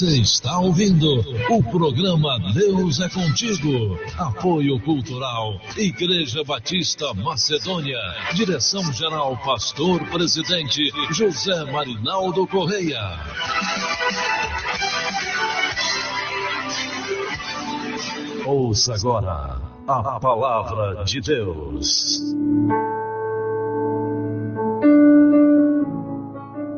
Você está ouvindo o programa Deus é Contigo. Apoio Cultural, Igreja Batista Macedônia. Direção-Geral Pastor Presidente José Marinaldo Correia. Ouça agora a Palavra de Deus.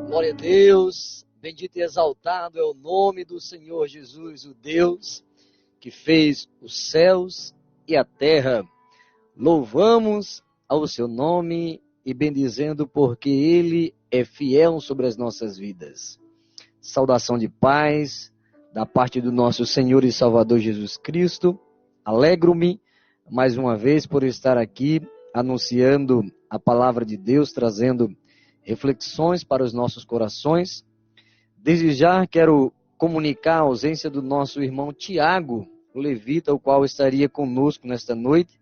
Glória a Deus, bendito e exaltado é o nome do Senhor Jesus, o Deus que fez os céus e a terra. Louvamos ao seu nome e bendizendo porque Ele é fiel sobre as nossas vidas. Saudação de paz da parte do nosso Senhor e Salvador Jesus Cristo. Alegro-me mais uma vez por estar aqui anunciando a palavra de Deus, trazendo reflexões para os nossos corações. Desde já quero comunicar a ausência do nosso irmão Tiago, o levita, o qual estaria conosco nesta noite.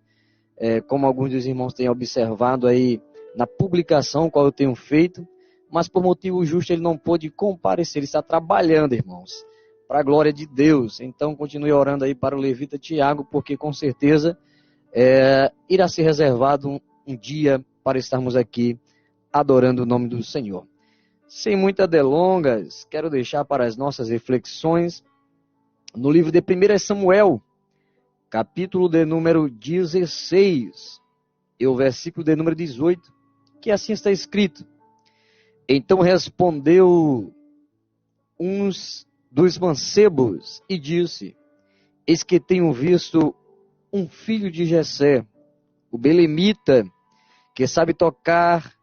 Como alguns dos irmãos têm observado aí na publicação qual eu tenho feito, mas por motivo justo ele não pôde comparecer, ele está trabalhando, irmãos, para a glória de Deus. Então continue orando aí para o levita Tiago, porque com certeza irá ser reservado um dia para estarmos aqui adorando o nome do Senhor. Sem muitas delongas, quero deixar para as nossas reflexões no livro de 1 Samuel, capítulo de número 16, e o versículo de número 18, que assim está escrito: Então respondeu uns dos mancebos e disse: Eis que tenho visto um filho de Jessé, o belemita, que sabe tocar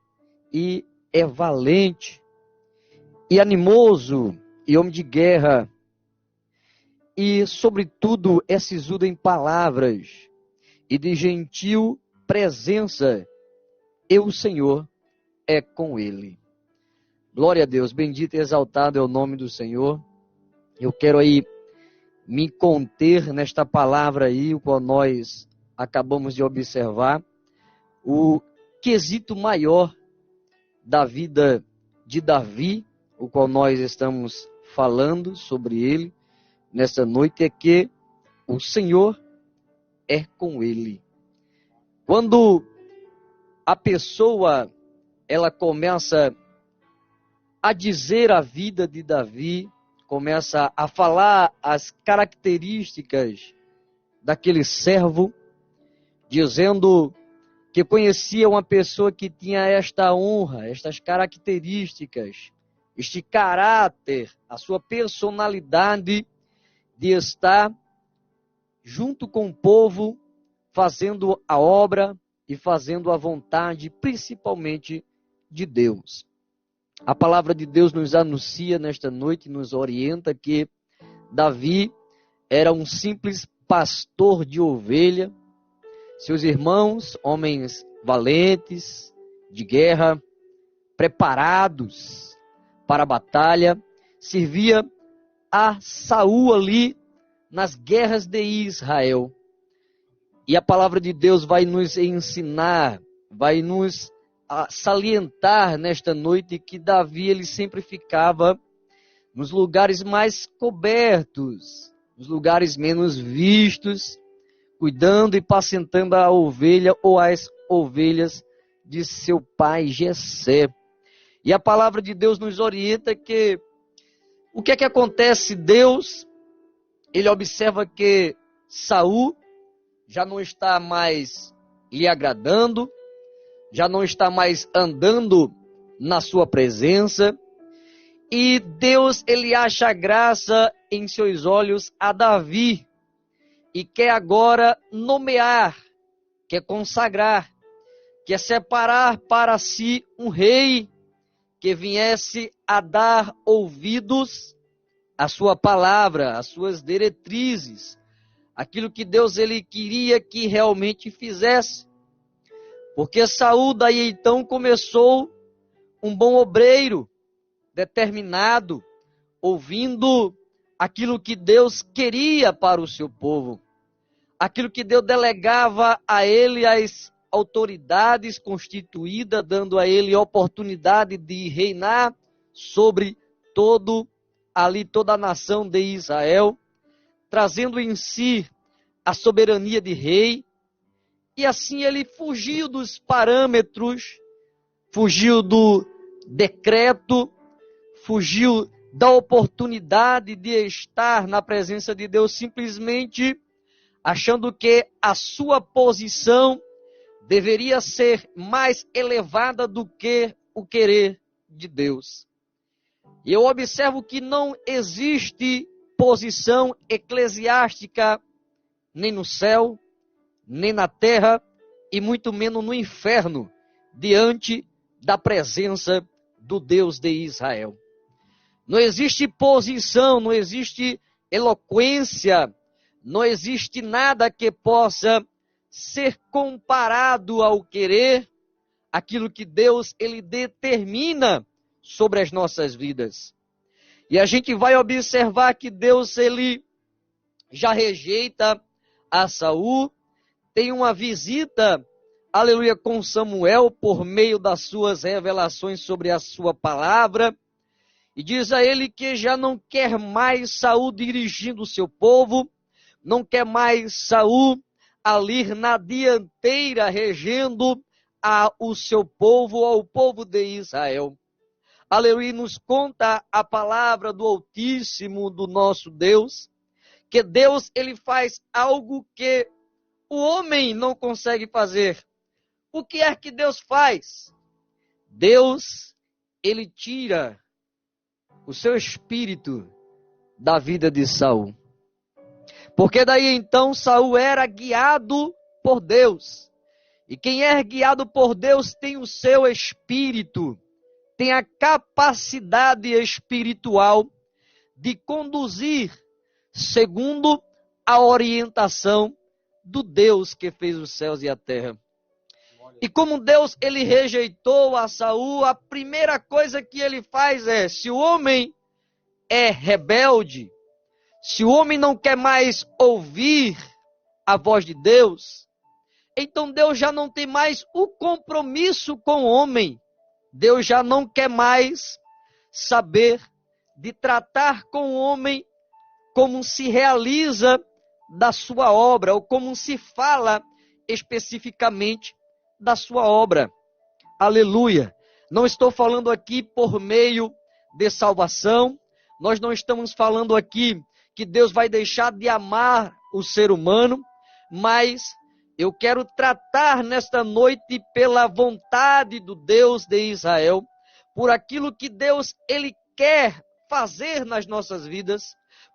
e é valente, e animoso, e homem de guerra, e sobretudo é sisudo em palavras, e de gentil presença, e o Senhor é com ele. Glória a Deus, bendito e exaltado é o nome do Senhor. Eu quero aí me conter nesta palavra aí, o qual nós acabamos de observar, o quesito maior da vida de Davi, o qual nós estamos falando sobre ele nesta noite, é que o Senhor é com ele. Quando a pessoa ela começa a dizer a vida de Davi, começa a falar as características daquele servo, dizendo que conhecia uma pessoa que tinha esta honra, estas características, este caráter, a sua personalidade de estar junto com o povo, fazendo a obra e fazendo a vontade, principalmente de Deus. A palavra de Deus nos anuncia nesta noite, nos orienta que Davi era um simples pastor de ovelha. Seus irmãos, homens valentes, de guerra, preparados para a batalha, servia a Saul ali nas guerras de Israel. E a palavra de Deus vai nos ensinar, vai nos salientar nesta noite que Davi ele sempre ficava nos lugares mais cobertos, nos lugares menos vistos, cuidando e apacentando a ovelha ou as ovelhas de seu pai Jessé. E a palavra de Deus nos orienta que o que é que acontece? Deus, ele observa que Saul já não está mais lhe agradando, já não está mais andando na sua presença, e Deus, ele acha graça em seus olhos a Davi, e quer agora nomear, quer consagrar, quer separar para si um rei que viesse a dar ouvidos à sua palavra, às suas diretrizes, aquilo que Deus ele queria que realmente fizesse. Porque Saul daí então começou um bom obreiro, determinado, ouvindo aquilo que Deus queria para o seu povo, aquilo que Deus delegava a ele as autoridades constituídas, dando a ele a oportunidade de reinar sobre todo ali toda a nação de Israel, trazendo em si a soberania de rei, e assim ele fugiu dos parâmetros, fugiu do decreto, fugiu da oportunidade de estar na presença de Deus, simplesmente achando que a sua posição deveria ser mais elevada do que o querer de Deus. E eu observo que não existe posição eclesiástica nem no céu, nem na terra, e muito menos no inferno, diante da presença do Deus de Israel. Não existe posição, não existe eloquência, não existe nada que possa ser comparado ao querer, aquilo que Deus ele determina sobre as nossas vidas. E a gente vai observar que Deus ele já rejeita a Saul, tem uma visita, aleluia, com Samuel por meio das suas revelações sobre a sua palavra, e diz a ele que já não quer mais Saul dirigindo o seu povo, não quer mais Saul ali na dianteira regendo o seu povo, ao povo de Israel. Aleluia, nos conta a palavra do Altíssimo, do nosso Deus, que Deus ele faz algo que o homem não consegue fazer. O que é que Deus faz? Deus, ele tira o seu espírito da vida de Saul. Porque daí então Saul era guiado por Deus. E quem é guiado por Deus tem o seu espírito, tem a capacidade espiritual de conduzir segundo a orientação do Deus que fez os céus e a terra. E como Deus ele rejeitou a Saul, a primeira coisa que ele faz é, se o homem é rebelde, se o homem não quer mais ouvir a voz de Deus, então Deus já não tem mais o compromisso com o homem. Deus já não quer mais saber de tratar com o homem como se realiza da sua obra, ou como se fala especificamente da sua obra. Aleluia. Não estou falando aqui por meio de salvação, nós não estamos falando aqui que Deus vai deixar de amar o ser humano, mas eu quero tratar nesta noite pela vontade do Deus de Israel, por aquilo que Deus ele quer fazer nas nossas vidas,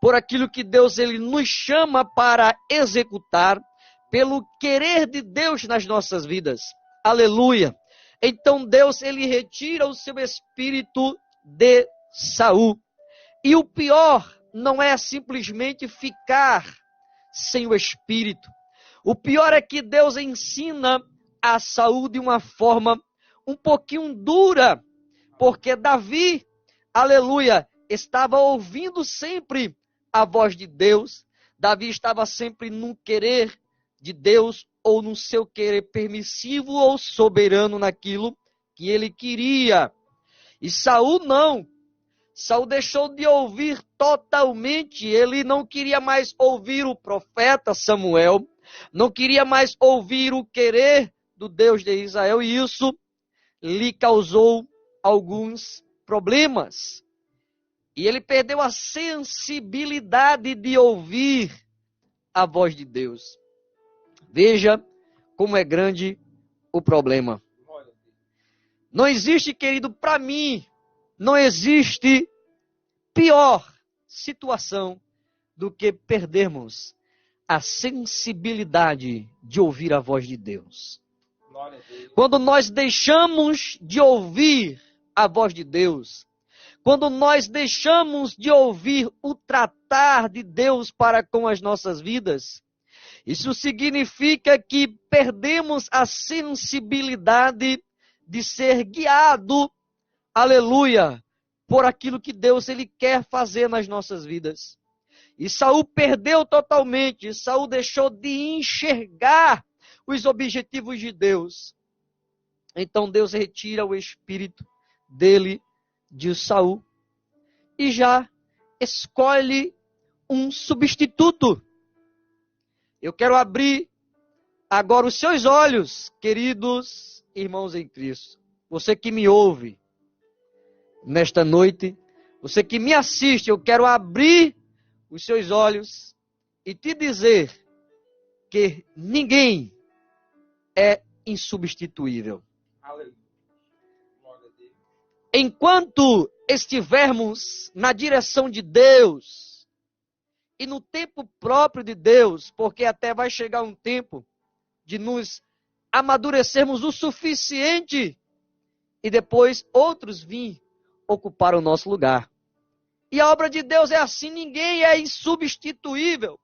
por aquilo que Deus ele nos chama para executar, pelo querer de Deus nas nossas vidas. Aleluia. Então Deus ele retira o seu espírito de Saul. E o pior não é simplesmente ficar sem o espírito. O pior é que Deus ensina a Saul de uma forma um pouquinho dura, porque Davi, aleluia, estava ouvindo sempre a voz de Deus. Davi estava sempre no querer de Deus, ou no seu querer permissivo ou soberano naquilo que ele queria. E Saul não. Saul deixou de ouvir totalmente. Ele não queria mais ouvir o profeta Samuel, não queria mais ouvir o querer do Deus de Israel, e isso lhe causou alguns problemas. E ele perdeu a sensibilidade de ouvir a voz de Deus. Veja como é grande o problema. Não existe, querido, para mim, não existe pior situação do que perdermos a sensibilidade de ouvir a voz de Deus. Quando nós deixamos de ouvir a voz de Deus, quando nós deixamos de ouvir o tratar de Deus para com as nossas vidas, isso significa que perdemos a sensibilidade de ser guiado, aleluia, por aquilo que Deus ele quer fazer nas nossas vidas. E Saul perdeu totalmente, Saul deixou de enxergar os objetivos de Deus. Então Deus retira o espírito dele, de Saul, e já escolhe um substituto. Eu quero abrir agora os seus olhos, queridos irmãos em Cristo. Você que me ouve nesta noite, você que me assiste, eu quero abrir os seus olhos e te dizer que ninguém é insubstituível. Enquanto estivermos na direção de Deus e no tempo próprio de Deus, porque até vai chegar um tempo de nos amadurecermos o suficiente e depois outros vir ocupar o nosso lugar. E a obra de Deus é assim, ninguém é insubstituível.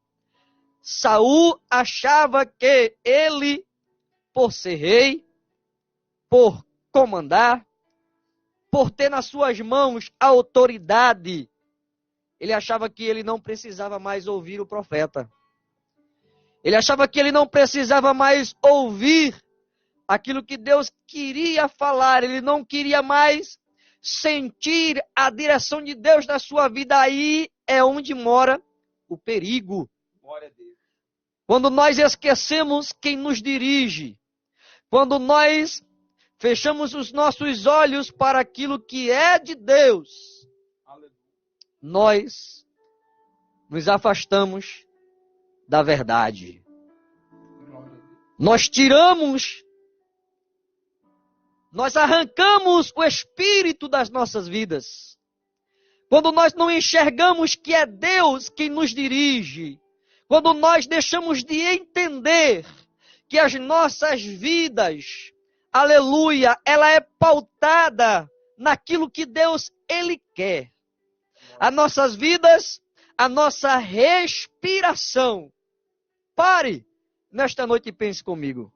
Saul achava que ele, por ser rei, por comandar, por ter nas suas mãos a autoridade, ele achava que ele não precisava mais ouvir o profeta. Ele achava que ele não precisava mais ouvir aquilo que Deus queria falar. Ele não queria mais sentir a direção de Deus na sua vida. Aí é onde mora o perigo. Quando nós esquecemos quem nos dirige, quando nós fechamos os nossos olhos para aquilo que é de Deus, nós nos afastamos da verdade. Nós arrancamos o espírito das nossas vidas. Quando nós não enxergamos que é Deus quem nos dirige, quando nós deixamos de entender que as nossas vidas, aleluia, ela é pautada naquilo que Deus, Ele quer. As nossas vidas, a nossa respiração. Pare nesta noite e pense comigo.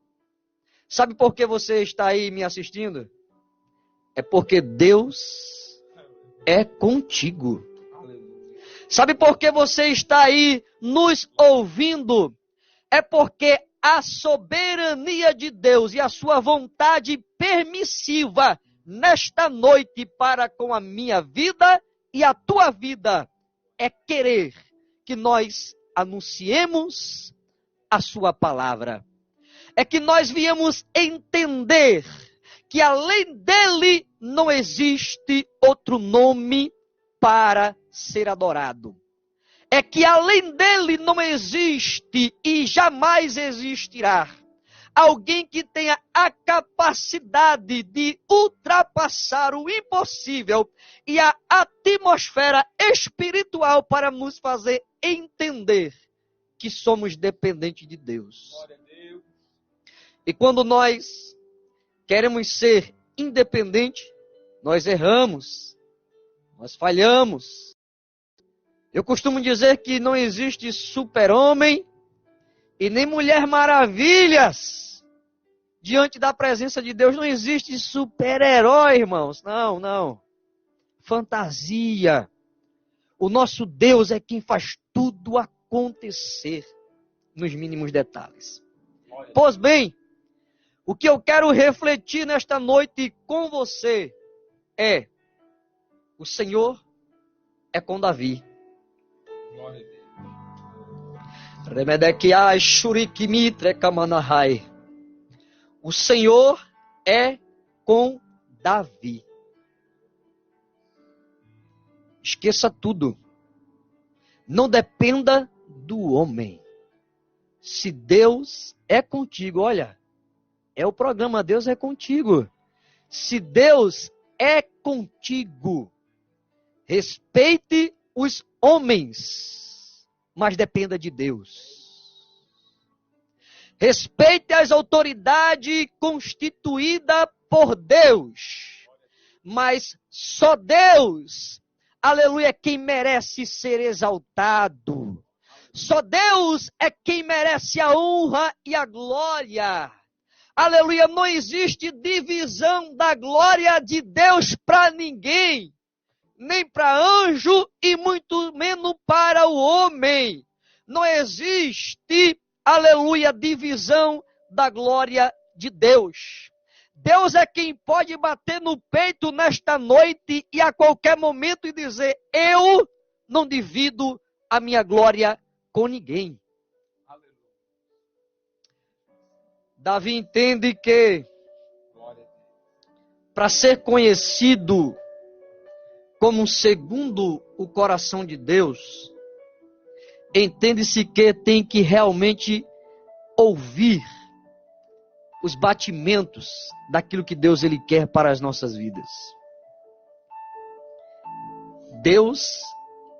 Sabe por que você está aí me assistindo? É porque Deus é contigo. Sabe por que você está aí nos ouvindo? É porque a soberania de Deus e a sua vontade permissiva nesta noite para com a minha vida e a tua vida é querer que nós anunciemos a sua palavra. É que nós viemos entender que além dele não existe outro nome para ser adorado. É que além dele não existe e jamais existirá alguém que tenha a capacidade de ultrapassar o impossível e a atmosfera espiritual para nos fazer entender que somos dependentes de Deus. E quando nós queremos ser independentes, nós erramos, nós falhamos. Eu costumo dizer que não existe super-homem e nem mulher maravilhas diante da presença de Deus. Não existe super-herói, irmãos. Não. Fantasia. O nosso Deus é quem faz tudo acontecer nos mínimos detalhes. Pois bem, o que eu quero refletir nesta noite com você é: o Senhor é com Davi. O Senhor é com Davi. Esqueça tudo. Não dependa do homem. Se Deus é contigo, olha, é o programa Deus é contigo. Se Deus é contigo, respeite os homens, mas dependa de Deus. Respeite as autoridades constituídas por Deus, mas só Deus, aleluia, é quem merece ser exaltado. Só Deus é quem merece a honra e a glória. Aleluia, não existe divisão da glória de Deus para ninguém, nem para anjo e muito menos para o homem. Não existe, aleluia, divisão da glória de Deus. Deus é quem pode bater no peito nesta noite e a qualquer momento e dizer: eu não divido a minha glória com ninguém. Davi entende que para ser conhecido como segundo o coração de Deus, entende-se que tem que realmente ouvir os batimentos daquilo que Deus ele quer para as nossas vidas. Deus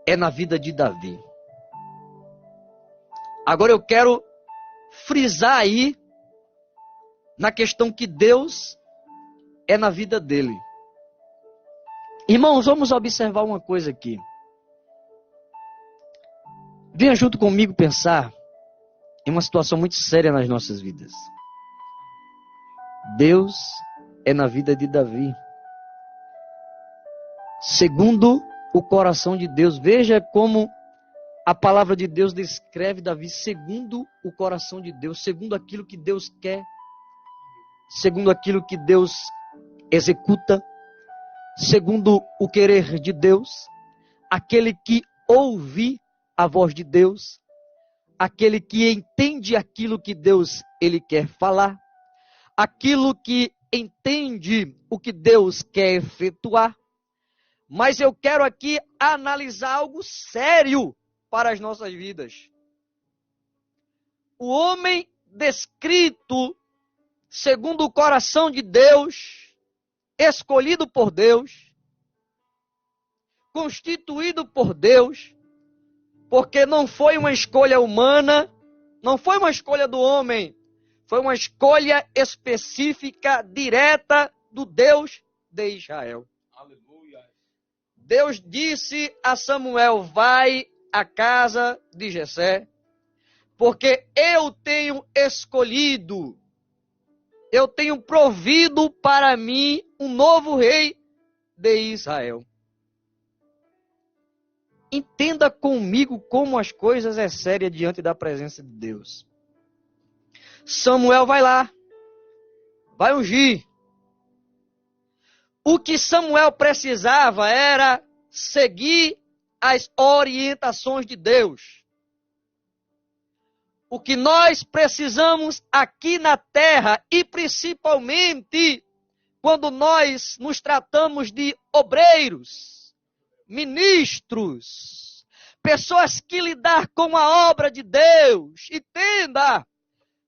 é na vida de Davi. Agora eu quero frisar aí na questão que Deus é na vida dele. Irmãos, vamos observar uma coisa aqui. Venha junto comigo pensar em uma situação muito séria nas nossas vidas. Deus é na vida de Davi. Segundo o coração de Deus. Veja como a palavra de Deus descreve Davi segundo o coração de Deus, segundo aquilo que Deus quer, segundo aquilo que Deus executa, segundo o querer de Deus, aquele que ouve a voz de Deus, aquele que entende aquilo que Deus ele quer falar, aquilo que entende o que Deus quer efetuar. Mas eu quero aqui analisar algo sério para as nossas vidas. O homem descrito segundo o coração de Deus, escolhido por Deus, constituído por Deus, porque não foi uma escolha humana, não foi uma escolha do homem, foi uma escolha específica, direta do Deus de Israel. Aleluia. Deus disse a Samuel: vai à casa de Jessé, porque eu tenho escolhido, eu tenho provido para mim um novo rei de Israel. Entenda comigo como as coisas é séria diante da presença de Deus. Samuel vai lá, vai ungir. O que Samuel precisava era seguir as orientações de Deus. O que nós precisamos aqui na terra, e principalmente quando nós nos tratamos de obreiros, ministros, pessoas que lidar com a obra de Deus, entenda,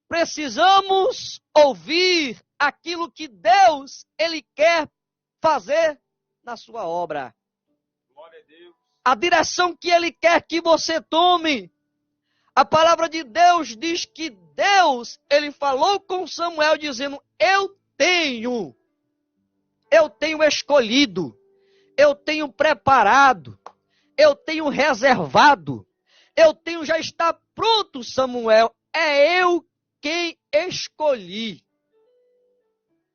precisamos ouvir aquilo que Deus ele quer fazer na sua obra. Glória a Deus. A direção que ele quer que você tome. A palavra de Deus diz que Deus, ele falou com Samuel dizendo: eu tenho escolhido, eu tenho preparado, eu tenho reservado, já está pronto, Samuel, é eu quem escolhi.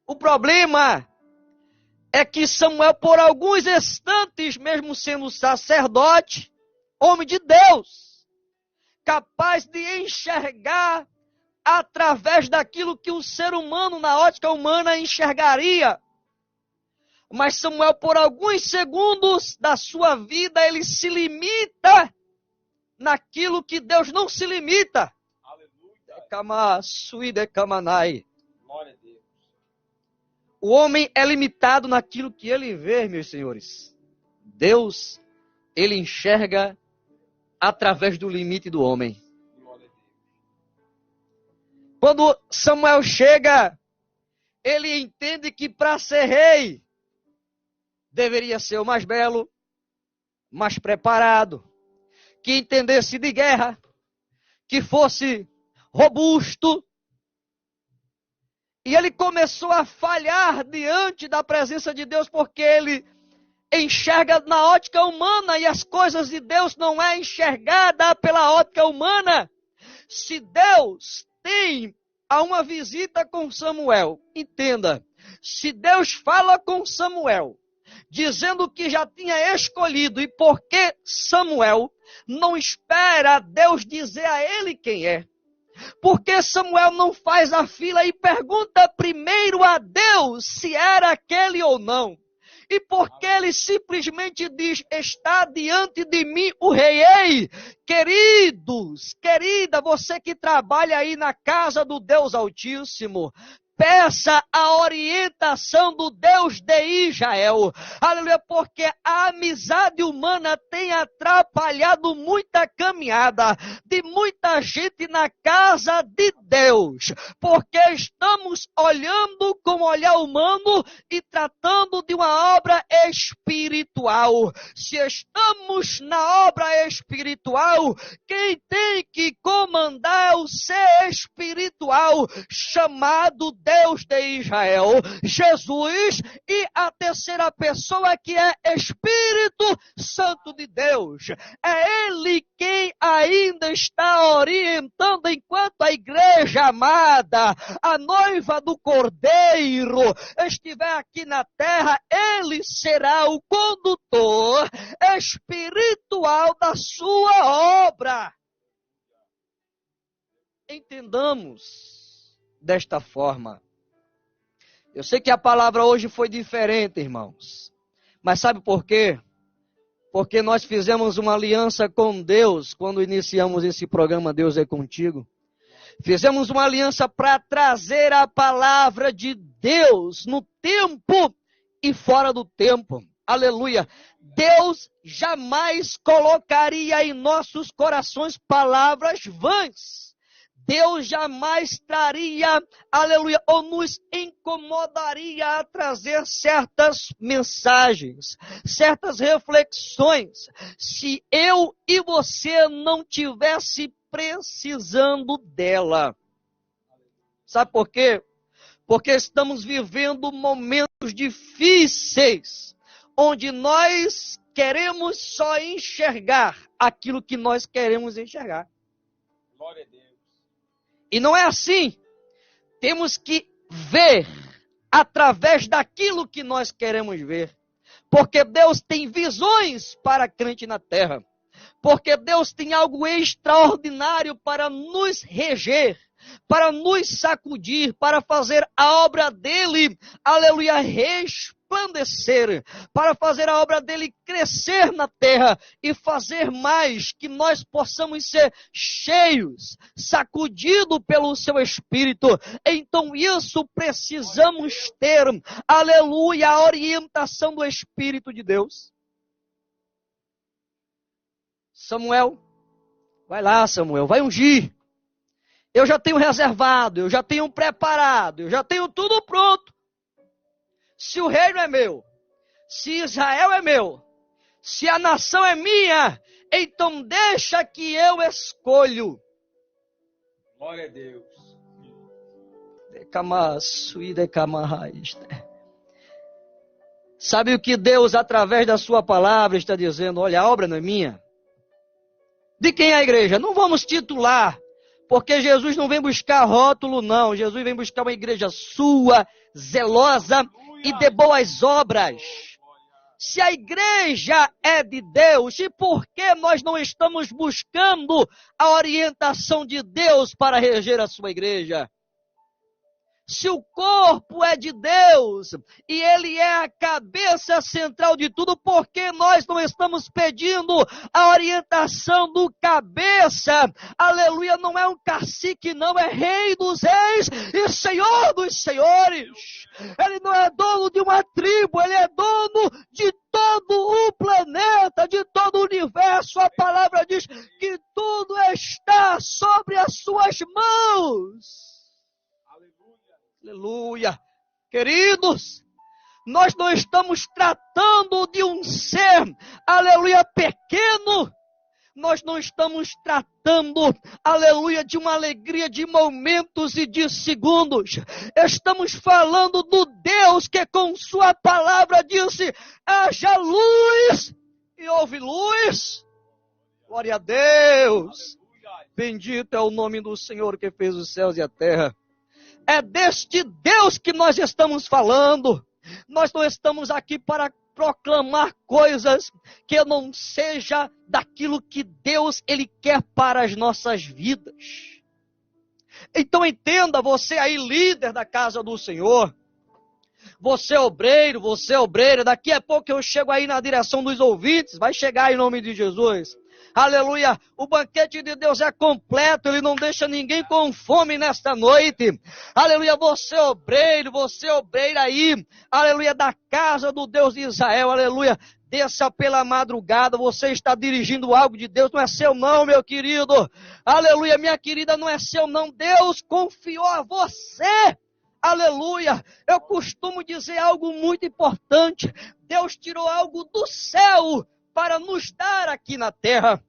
O problema é que Samuel, por alguns instantes, mesmo sendo sacerdote, homem de Deus, capaz de enxergar através daquilo que o ser humano, na ótica humana, enxergaria. Mas Samuel, por alguns segundos da sua vida, ele se limita naquilo que Deus não se limita. Aleluia. Glória a Deus. O homem é limitado naquilo que ele vê, meus senhores. Deus, ele enxerga através do limite do homem. Quando Samuel chega, ele entende que para ser rei, deveria ser o mais belo, mais preparado, que entendesse de guerra, que fosse robusto. E ele começou a falhar diante da presença de Deus, porque ele enxerga na ótica humana, e as coisas de Deus não é enxergada pela ótica humana. Se Deus tem uma visita com Samuel, entenda, se Deus fala com Samuel, dizendo que já tinha escolhido, e porque Samuel não espera Deus dizer a ele quem é? Porque Samuel não faz a fila e pergunta primeiro a Deus se era aquele ou não? E porque ele simplesmente diz, está diante de mim o rei. Queridos, querida, você que trabalha aí na casa do Deus Altíssimo, peça a orientação do Deus de Israel. Aleluia, porque a amizade humana tem atrapalhado muita caminhada de muita gente na casa de Deus. Porque estamos olhando com olhar humano e tratando de uma obra espiritual. Se estamos na obra espiritual, quem tem que comandar é o ser espiritual, chamado Deus de Israel, Jesus, e a terceira pessoa que é Espírito Santo de Deus. É Ele quem ainda está orientando enquanto a igreja amada, a noiva do Cordeiro, estiver aqui na terra, Ele será o condutor espiritual da sua obra. Entendamos desta forma. Eu sei que a palavra hoje foi diferente, irmãos. Mas sabe por quê? Porque nós fizemos uma aliança com Deus quando iniciamos esse programa Deus é Contigo. Fizemos uma aliança para trazer a palavra de Deus no tempo e fora do tempo. Aleluia. Deus jamais colocaria em nossos corações palavras vãs. Deus jamais traria, aleluia, ou nos incomodaria a trazer certas mensagens, certas reflexões, se eu e você não tivesse precisando dela. Sabe por quê? Porque estamos vivendo momentos difíceis, onde nós queremos só enxergar aquilo que nós queremos enxergar. Glória a Deus. E não é assim. Temos que ver através daquilo que nós queremos ver. Porque Deus tem visões para crente na terra. Porque Deus tem algo extraordinário para nos reger, para nos sacudir, para fazer a obra dele, aleluia, resplandecer, para fazer a obra dele crescer na terra e fazer mais, que nós possamos ser cheios, sacudidos pelo seu Espírito. Então isso precisamos ter, aleluia, a orientação do Espírito de Deus. Samuel, vai lá, Samuel, vai ungir. Eu já tenho reservado, eu já tenho preparado, eu já tenho tudo pronto. Se o reino é meu, se Israel é meu, se a nação é minha, então deixa que eu escolho. Glória a Deus. Sabe o que Deus, através da sua palavra, está dizendo? Olha, a obra não é minha. De quem é a igreja? Não vamos titular, porque Jesus não vem buscar rótulo, não. Jesus vem buscar uma igreja sua, zelosa e de boas obras. Se a igreja é de Deus, e por que nós não estamos buscando a orientação de Deus para reger a sua igreja? Se o corpo é de Deus e ele é a cabeça central de tudo, por que nós não estamos pedindo a orientação do cabeça? Aleluia, não é um cacique, não, é rei dos reis e senhor dos senhores. Ele não é dono de uma tribo, ele é dono de todo o planeta, de todo o universo. A palavra diz que tudo está sobre as suas mãos. Aleluia. Queridos, nós não estamos tratando de um ser, aleluia, pequeno. Nós não estamos tratando, aleluia, de uma alegria de momentos e de segundos. Estamos falando do Deus que com sua palavra disse, haja luz e houve luz. Glória a Deus. Bendito é o nome do Senhor que fez os céus e a terra. É deste Deus que nós estamos falando. Nós não estamos aqui para proclamar coisas que não seja daquilo que Deus ele quer para as nossas vidas. Então entenda, você aí líder da casa do Senhor, Você obreiro, daqui a pouco eu chego aí na direção dos ouvintes, vai chegar em nome de Jesus. Aleluia, o banquete de Deus é completo, Ele não deixa ninguém com fome nesta noite. Aleluia, você obreiro aí, aleluia, da casa do Deus de Israel, aleluia. Desça pela madrugada, você está dirigindo algo de Deus, não é seu não, meu querido. Aleluia, minha querida, não é seu não, Deus confiou a você. Aleluia, eu costumo dizer algo muito importante, Deus tirou algo do céu para nos dar aqui na terra.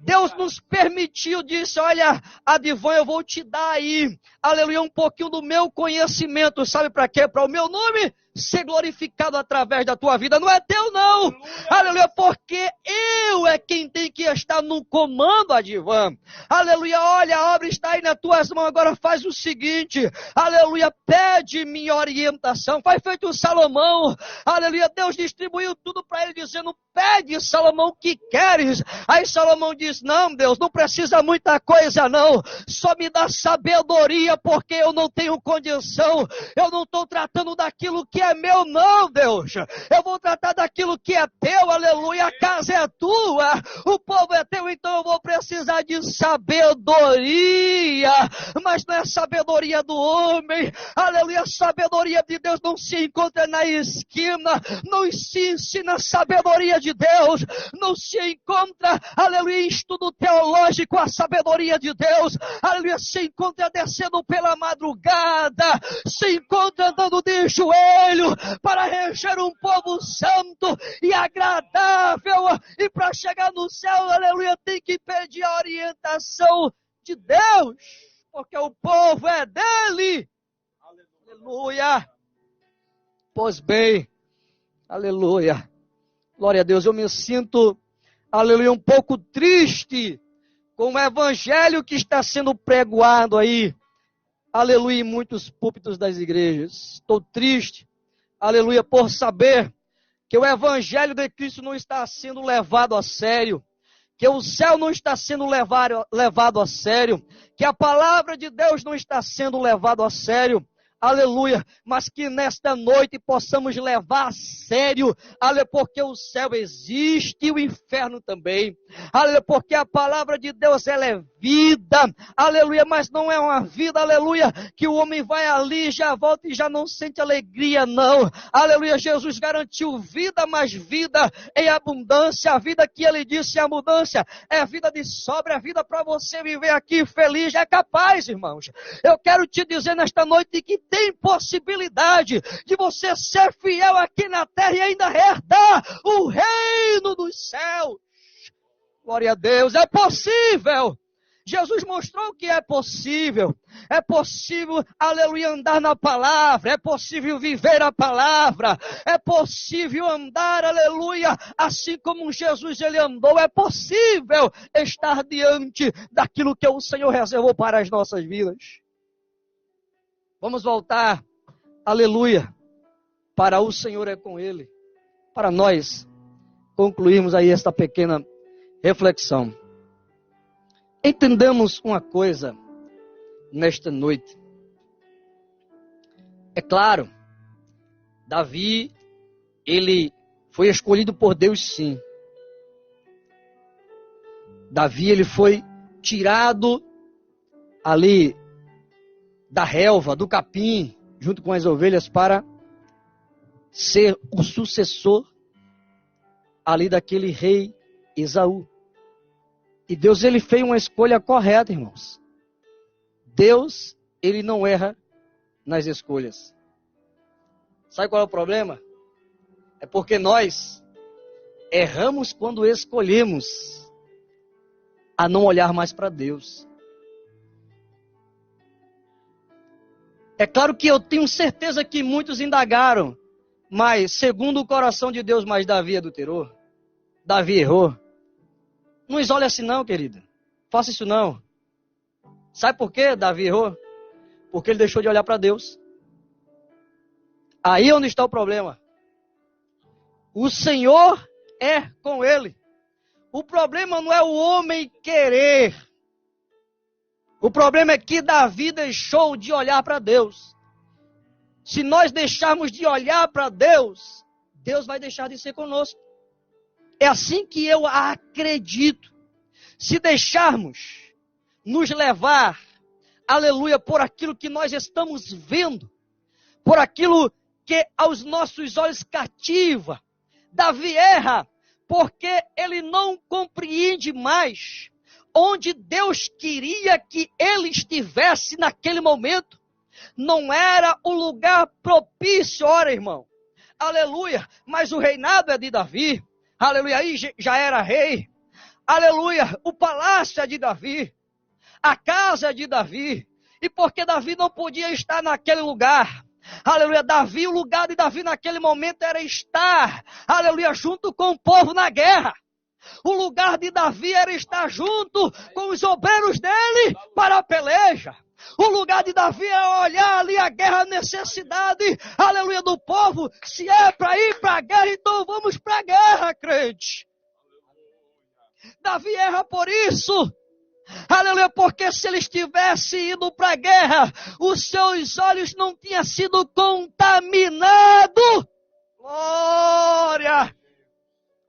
Deus nos permitiu, disse, olha, Adivan, eu vou te dar aí, aleluia, um pouquinho do meu conhecimento, sabe para quê? Para o meu nome ser glorificado através da tua vida, não é teu não, aleluia, porque eu é quem tem que estar no comando, Adivan, aleluia, olha, a obra está aí nas tuas mãos, agora faz o seguinte, aleluia, pede minha orientação, faz feito o Salomão, aleluia, Deus distribuiu tudo para ele, dizendo, pede, Salomão, o que queres? Aí Salomão diz, não, Deus, não precisa muita coisa não, só me dá sabedoria, porque eu não tenho condição, eu não estou tratando daquilo que é meu não, Deus, eu vou tratar daquilo que é teu, aleluia, a casa é tua, o povo é teu, então eu vou precisar de sabedoria, mas não é sabedoria do homem, aleluia, a sabedoria de Deus não se encontra na esquina, não se ensina a sabedoria de Deus, não se encontra, aleluia, em estudo teológico a sabedoria de Deus, aleluia, se encontra descendo pela madrugada, se encontra andando de joelho, para reger um povo santo e agradável, e para chegar no céu, aleluia, tem que pedir a orientação de Deus, porque o povo é dele, aleluia, pois bem, aleluia, glória a Deus, eu me sinto, aleluia, um pouco triste com o evangelho que está sendo pregoado aí, aleluia, em muitos púlpitos das igrejas, estou triste, aleluia, por saber que o evangelho de Cristo não está sendo levado a sério, que o céu não está sendo levado a sério, que a palavra de Deus não está sendo levado a sério, aleluia, mas que nesta noite possamos levar a sério, aleluia, porque o céu existe e o inferno também, aleluia, porque a palavra de Deus, ela é vida, aleluia, mas não é uma vida, aleluia, que o homem vai ali, já volta e já não sente alegria, não, aleluia, Jesus garantiu vida, mas vida em abundância, a vida que ele disse em abundância, é vida de sobra, é vida para você viver aqui feliz, é capaz, irmãos, eu quero te dizer nesta noite que tem possibilidade de você ser fiel aqui na terra e ainda herdar o reino dos céus. Glória a Deus, é possível. Jesus mostrou que é possível, aleluia, andar na palavra, é possível viver a palavra, é possível andar, aleluia, assim como Jesus ele andou, é possível estar diante daquilo que o Senhor reservou para as nossas vidas. Vamos voltar, aleluia, para o Senhor é com Ele, para nós concluirmos aí esta pequena reflexão. Entendamos uma coisa nesta noite. É claro, Davi, ele foi escolhido por Deus sim. Davi, ele foi tirado ali da relva, do capim, junto com as ovelhas, para ser o sucessor ali daquele rei Esaú. E Deus, ele fez uma escolha correta, irmãos. Deus, ele não erra nas escolhas. Sabe qual é o problema? É porque nós erramos quando escolhemos a não olhar mais para Deus. É claro que eu tenho certeza que muitos indagaram, mas segundo o coração de Deus, mas Davi adulterou, Davi errou. Não isole assim não, querida. Faça isso não. Sabe por que Davi errou? Porque ele deixou de olhar para Deus. Aí é onde está o problema. O Senhor é com ele. O problema não é o homem querer. O problema é que Davi deixou de olhar para Deus. se nós deixarmos de olhar para Deus, Deus vai deixar de ser conosco. É assim que eu acredito. Se deixarmos nos levar, aleluia, por aquilo que nós estamos vendo, por aquilo que aos nossos olhos cativa, Davi erra, porque ele não compreende mais onde Deus queria que ele estivesse naquele momento. Não era o lugar propício, ora irmão, aleluia, mas o reinado é de Davi, aleluia, aí já era rei, aleluia, o palácio é de Davi, a casa é de Davi, e porque Davi não podia estar naquele lugar, aleluia, Davi, o lugar de Davi naquele momento era estar, aleluia, junto com o povo na guerra. O lugar de Davi era estar junto com os obreiros dele para a peleja. O lugar de Davi é olhar ali a guerra, a necessidade, aleluia, do povo. Se é para ir para a guerra, então vamos para a guerra, crente. Davi erra por isso. Aleluia, porque se ele estivesse indo para a guerra, os seus olhos não tinham sido contaminados. Glória!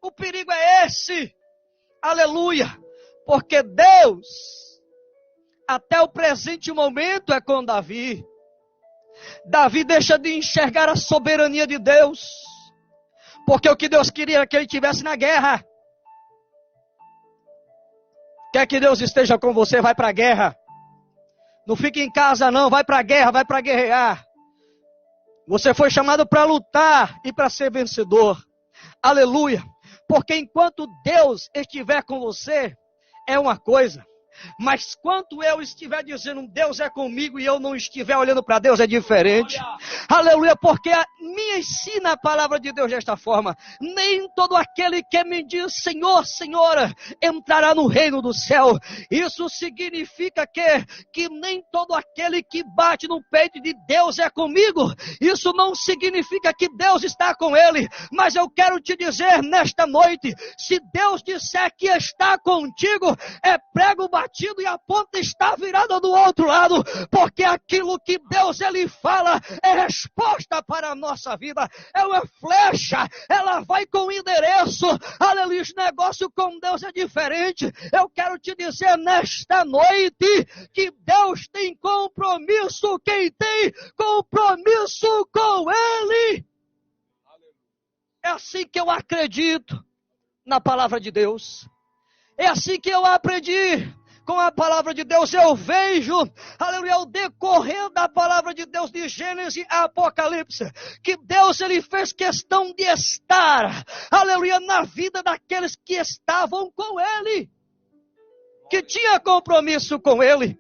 O perigo é esse. Aleluia! Porque Deus, até o presente momento, é com Davi. Davi deixa de enxergar a soberania de Deus, porque o que Deus queria era que ele estivesse na guerra. Quer que Deus esteja com você, vai para a guerra. Não fique em casa não, vai para a guerra, vai para guerrear. Você foi chamado para lutar e para ser vencedor. Aleluia. Porque enquanto Deus estiver com você, é uma coisa. Mas quando eu estiver dizendo Deus é comigo e eu não estiver olhando para Deus, é diferente. Aleluia, porque me ensina a palavra de Deus desta forma. Nem todo aquele que me diz Senhor, Senhora, entrará no reino do céu. Isso significa que nem todo aquele que bate no peito de Deus é comigo. Isso não significa que Deus está com ele. Mas eu quero te dizer nesta noite, se Deus disser que está contigo, é prego batido e a ponta está virada do outro lado, porque aquilo que Deus ele fala é resposta para a nossa vida, é uma flecha, ela vai com endereço, aleluia, o negócio com Deus é diferente. Eu quero te dizer nesta noite, que Deus tem compromisso, quem tem compromisso com Ele, é assim que eu acredito na palavra de Deus, é assim que eu aprendi com a palavra de Deus. Eu vejo, aleluia, o decorrer da palavra de Deus de Gênesis a Apocalipse, que Deus ele fez questão de estar, aleluia, na vida daqueles que estavam com Ele, que tinha compromisso com Ele,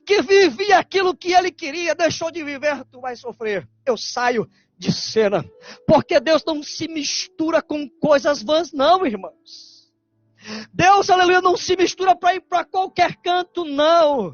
que vivia aquilo que Ele queria. Deixou de viver, tu vai sofrer, eu saio de cena, porque Deus não se mistura com coisas vãs não, irmãos. Deus, aleluia, não se mistura para ir para qualquer canto, não.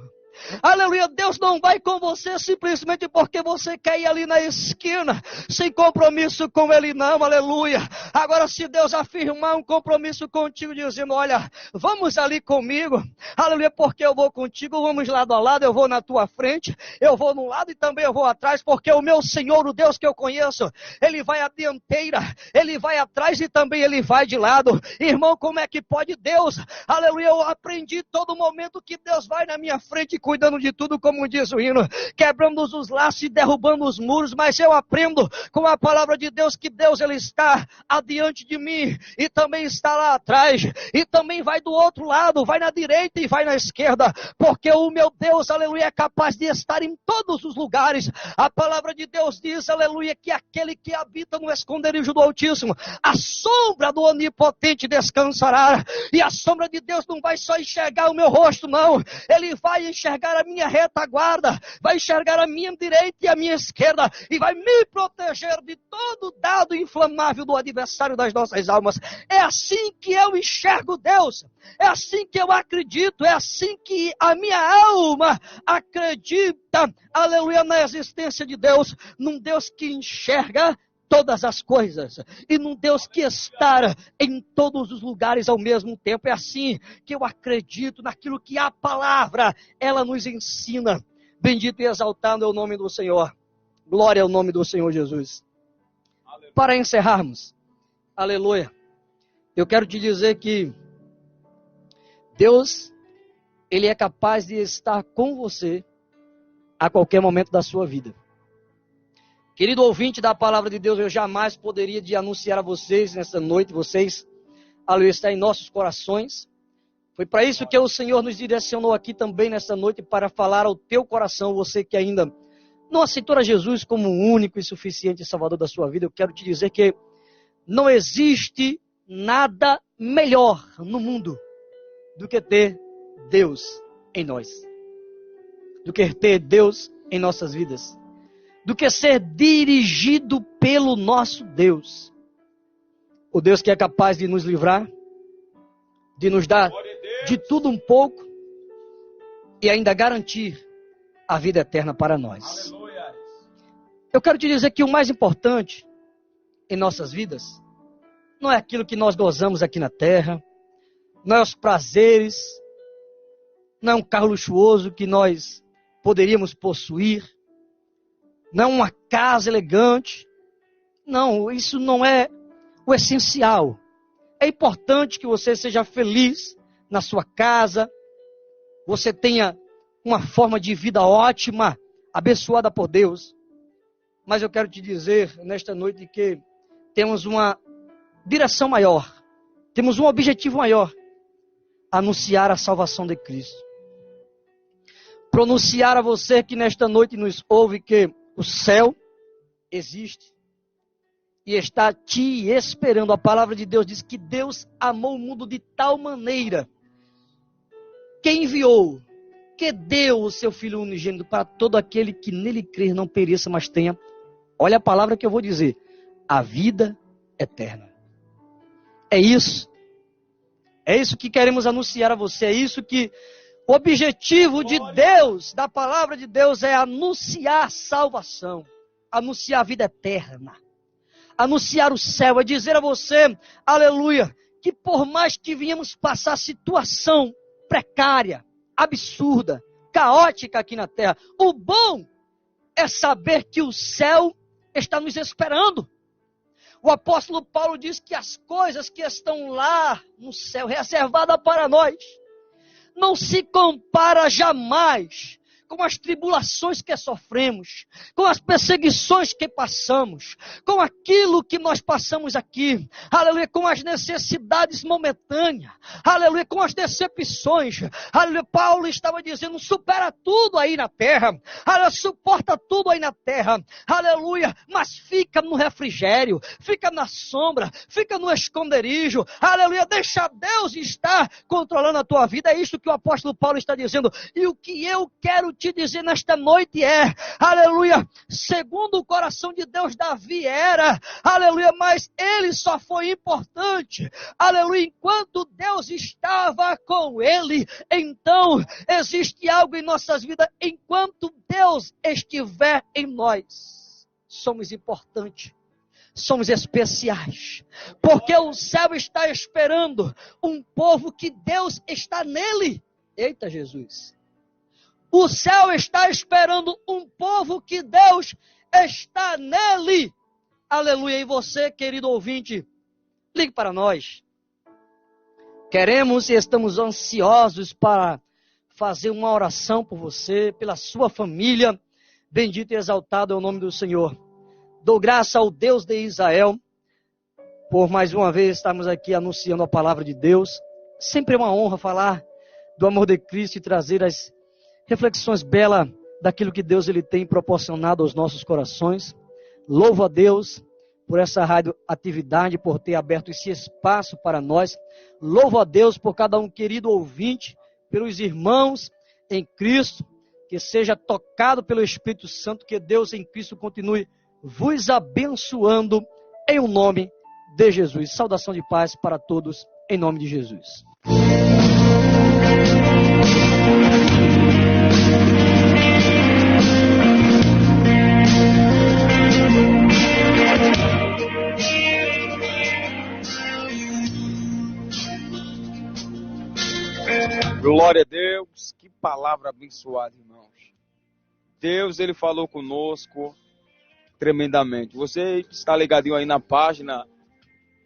Aleluia, Deus não vai com você simplesmente porque você quer ir ali na esquina, sem compromisso com Ele não, aleluia. Agora se Deus afirmar um compromisso contigo, dizendo, olha, vamos ali comigo, aleluia, porque eu vou contigo, vamos lado a lado, eu vou na tua frente, eu vou num lado e também eu vou atrás, porque o meu Senhor, o Deus que eu conheço, Ele vai à dianteira, Ele vai atrás e também Ele vai de lado. Irmão, como é que pode Deus, aleluia, eu aprendi todo momento que Deus vai na minha frente cuidando de tudo, como diz o hino, quebrando os laços e derrubando os muros, mas eu aprendo com a palavra de Deus que Deus ele está adiante de mim e também está lá atrás e também vai do outro lado, vai na direita e vai na esquerda, porque o meu Deus, aleluia, é capaz de estar em todos os lugares. A palavra de Deus diz, aleluia, que aquele que habita no esconderijo do Altíssimo, a sombra do Onipotente descansará. E a sombra de Deus não vai só enxergar o meu rosto, não, ele vai enxergar a minha retaguarda, vai enxergar a minha direita e a minha esquerda, e vai me proteger de todo dado inflamável do adversário das nossas almas. É assim que eu enxergo Deus, é assim que eu acredito, é assim que a minha alma acredita, aleluia, na existência de Deus, num Deus que enxerga todas as coisas, e num Deus que está em todos os lugares ao mesmo tempo. É assim que eu acredito naquilo que a palavra, ela nos ensina. Bendito e exaltado é o nome do Senhor. Glória ao nome do Senhor Jesus. Aleluia. Para encerrarmos, aleluia, eu quero te dizer que Deus, Ele é capaz de estar com você a qualquer momento da sua vida. Querido ouvinte da palavra de Deus, eu jamais poderia de anunciar a vocês nessa noite, vocês, aleluia, está em nossos corações. Foi para isso que o Senhor nos direcionou aqui também nessa noite, para falar ao teu coração, você que ainda não aceitou a Jesus como o único e suficiente Salvador da sua vida. Eu quero te dizer que não existe nada melhor no mundo do que ter Deus em nós, do que ter Deus em nossas vidas, do que ser dirigido pelo nosso Deus. O Deus que é capaz de nos livrar, de nos dar de tudo um pouco e ainda garantir a vida eterna para nós. Aleluia. Eu quero te dizer que o mais importante em nossas vidas não é aquilo que nós gozamos aqui na terra, não é os prazeres, não é um carro luxuoso que nós poderíamos possuir, não é uma casa elegante. Não, isso não é o essencial. É importante que você seja feliz na sua casa, você tenha uma forma de vida ótima, abençoada por Deus. Mas eu quero te dizer nesta noite que temos uma direção maior, temos um objetivo maior: anunciar a salvação de Cristo. Pronunciar a você que nesta noite nos ouve que o céu existe e está te esperando. A palavra de Deus diz que Deus amou o mundo de tal maneira que enviou, que deu o seu Filho unigênito para todo aquele que nele crer não pereça, mas tenha, olha a palavra que eu vou dizer, a vida eterna. É isso que queremos anunciar a você, é isso que o objetivo de Deus, da palavra de Deus, é anunciar salvação, anunciar a vida eterna, anunciar o céu, é dizer a você, aleluia, que por mais que venhamos passar situação precária, absurda, caótica aqui na terra, o bom é saber que o céu está nos esperando. O apóstolo Paulo diz que as coisas que estão lá no céu, reservadas para nós, não se compara jamais com as tribulações que sofremos, com as perseguições que passamos, com aquilo que nós passamos aqui, aleluia, com as necessidades momentâneas, aleluia, com as decepções, aleluia. Paulo estava dizendo, supera tudo aí na terra, aleluia, suporta tudo aí na terra, aleluia, mas fica no refrigério, fica na sombra, fica no esconderijo, aleluia, deixa Deus estar controlando a tua vida. É isso que o apóstolo Paulo está dizendo, e o que eu quero te dizer nesta noite é, aleluia, segundo o coração de Deus, Davi era, aleluia, mas ele só foi importante, aleluia, enquanto Deus estava com ele. Então, existe algo em nossas vidas, enquanto Deus estiver em nós, somos importantes, somos especiais, porque o céu está esperando um povo que Deus está nele. Eita Jesus! O céu está esperando um povo que Deus está nele. Aleluia. E você, querido ouvinte, ligue para nós. Queremos e estamos ansiosos para fazer uma oração por você, pela sua família. Bendito e exaltado é o nome do Senhor. Dou graça ao Deus de Israel por mais uma vez estarmos aqui anunciando a palavra de Deus. Sempre é uma honra falar do amor de Cristo e trazer as reflexões belas daquilo que Deus ele tem proporcionado aos nossos corações. Louvo a Deus por essa rádio atividade, por ter aberto esse espaço para nós. Louvo a Deus por cada um querido ouvinte, pelos irmãos em Cristo, que seja tocado pelo Espírito Santo, que Deus em Cristo continue vos abençoando em o nome de Jesus. Saudação de paz para todos em nome de Jesus. Glória a Deus, que palavra abençoada, irmãos. Deus, Ele falou conosco tremendamente. Você está ligadinho aí na página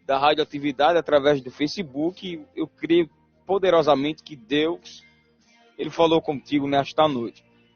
da Radioatividade através do Facebook. Eu creio poderosamente que Deus, Ele falou contigo nesta noite.